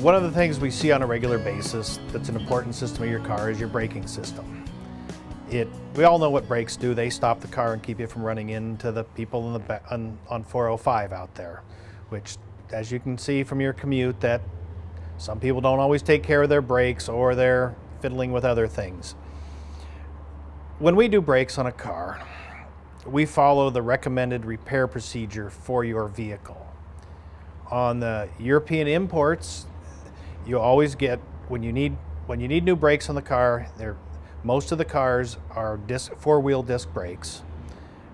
One of the things we see on a regular basis that's an important system of your car is your braking system. We all know what brakes do. They stop the car and keep you from running into the people on 405 out there, which, as you can see from your commute, that some people don't always take care of their brakes or they're fiddling with other things. When we do brakes on a car, we follow the recommended repair procedure for your vehicle. On the European imports, you always get, when you need new brakes on the car, most of the cars are four-wheel disc brakes.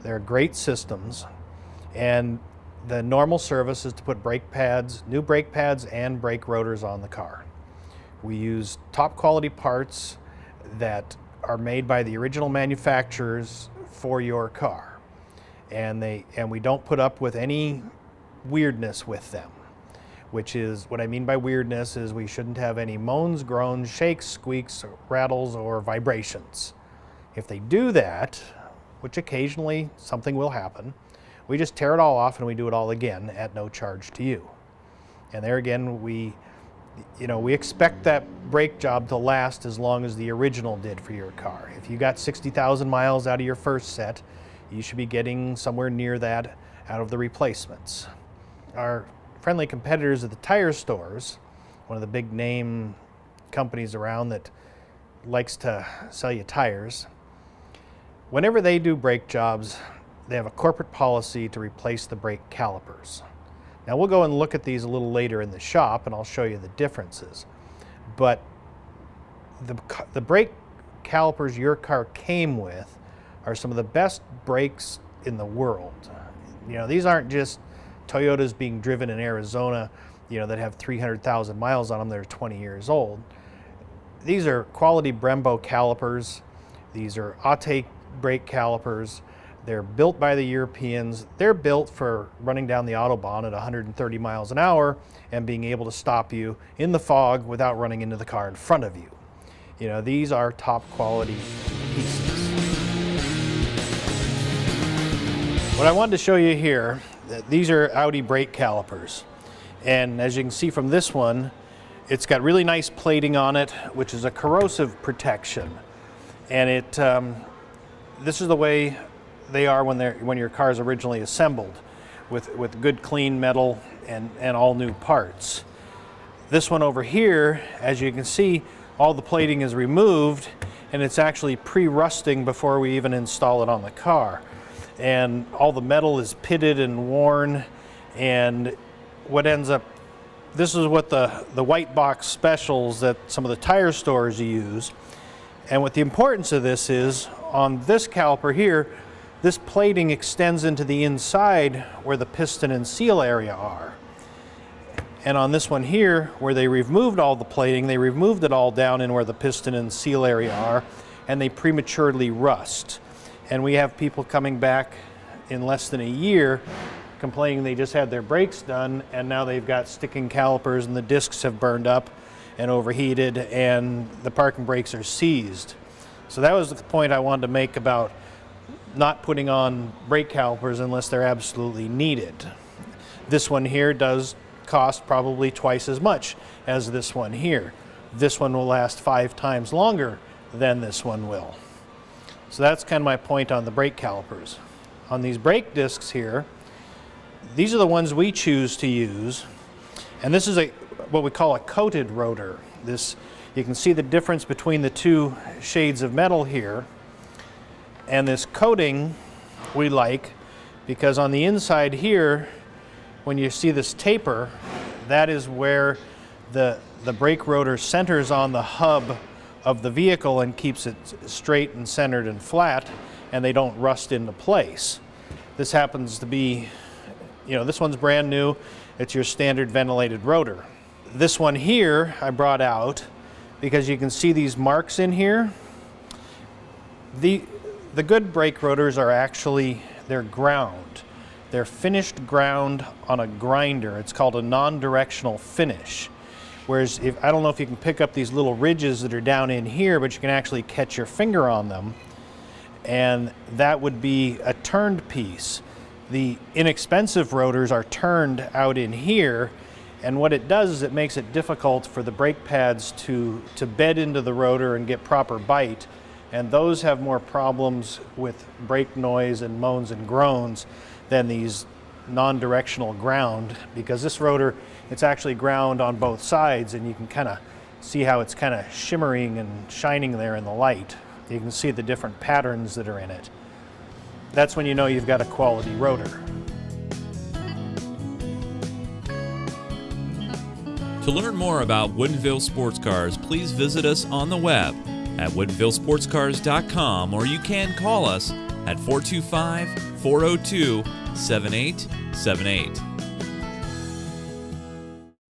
They're great systems, and the normal service is to put new brake pads and brake rotors on the car. We use top quality parts that are made by the original manufacturers for your car, and we don't put up with any weirdness with them. Which is, what I mean by weirdness is we shouldn't have any moans, groans, shakes, squeaks, rattles, or vibrations. If they do that, which occasionally something will happen, we just tear it all off and we do it all again at no charge to you. And there again, we expect that brake job to last as long as the original did for your car. If you got 60,000 miles out of your first set, you should be getting somewhere near that out of the replacements. Our friendly competitors at the tire stores, one of the big name companies around that likes to sell you tires, whenever they do brake jobs, they have a corporate policy to replace the brake calipers. Now we'll go and look at these a little later in the shop and I'll show you the differences. But the brake calipers your car came with are some of the best brakes in the world. These aren't just Toyotas being driven in Arizona, that have 300,000 miles on them that are 20 years old. These are quality Brembo calipers. These are Ate brake calipers. They're built by the Europeans. They're built for running down the Autobahn at 130 miles an hour and being able to stop you in the fog without running into the car in front of you. These are top quality pieces. What I wanted to show you here, these are Audi brake calipers. And as you can see from this one, it's got really nice plating on it, which is a corrosive protection. And this is the way they are when your car is originally assembled, with good clean metal and all new parts. This one over here, as you can see, all the plating is removed and it's actually pre-rusting before we even install it on the car. And all the metal is pitted and worn, and this is what the white box specials that some of the tire stores use. And what the importance of this is, on this caliper here, this plating extends into the inside where the piston and seal area are. And on this one here, where they removed all the plating, they removed it all down in where the piston and seal area are, and they prematurely rust. And we have people coming back in less than a year complaining they just had their brakes done and now they've got sticking calipers and the discs have burned up and overheated and the parking brakes are seized. So that was the point I wanted to make about not putting on brake calipers unless they're absolutely needed. This one here does cost probably twice as much as this one here. This one will last 5 times longer than this one will. So that's kind of my point on the brake calipers. On these brake discs here, these are the ones we choose to use, and this is what we call a coated rotor. You can see the difference between the two shades of metal here, and this coating we like because on the inside here, when you see this taper, that is where the brake rotor centers on the hub of the vehicle and keeps it straight and centered and flat, and they don't rust into place. This happens to be, this one's brand new. It's your standard ventilated rotor. This one here I brought out because you can see these marks in here. The good brake rotors are actually, they're ground. They're finished ground on a grinder. It's called a non-directional finish. Whereas I don't know if you can pick up these little ridges that are down in here, but you can actually catch your finger on them. And that would be a turned piece. The inexpensive rotors are turned out in here, And what it does is it makes it difficult for the brake pads to bed into the rotor and get proper bite. And those have more problems with brake noise and moans and groans than these non-directional ground, because this rotor, it's actually ground on both sides, and you can kind of see how it's kind of shimmering and shining there in the light. You can see the different patterns that are in it. That's when you know you've got a quality rotor. To learn more about Woodinville Sports Cars, please visit us on the web at woodinvillesportscars.com, or you can call us at 425-402-7878.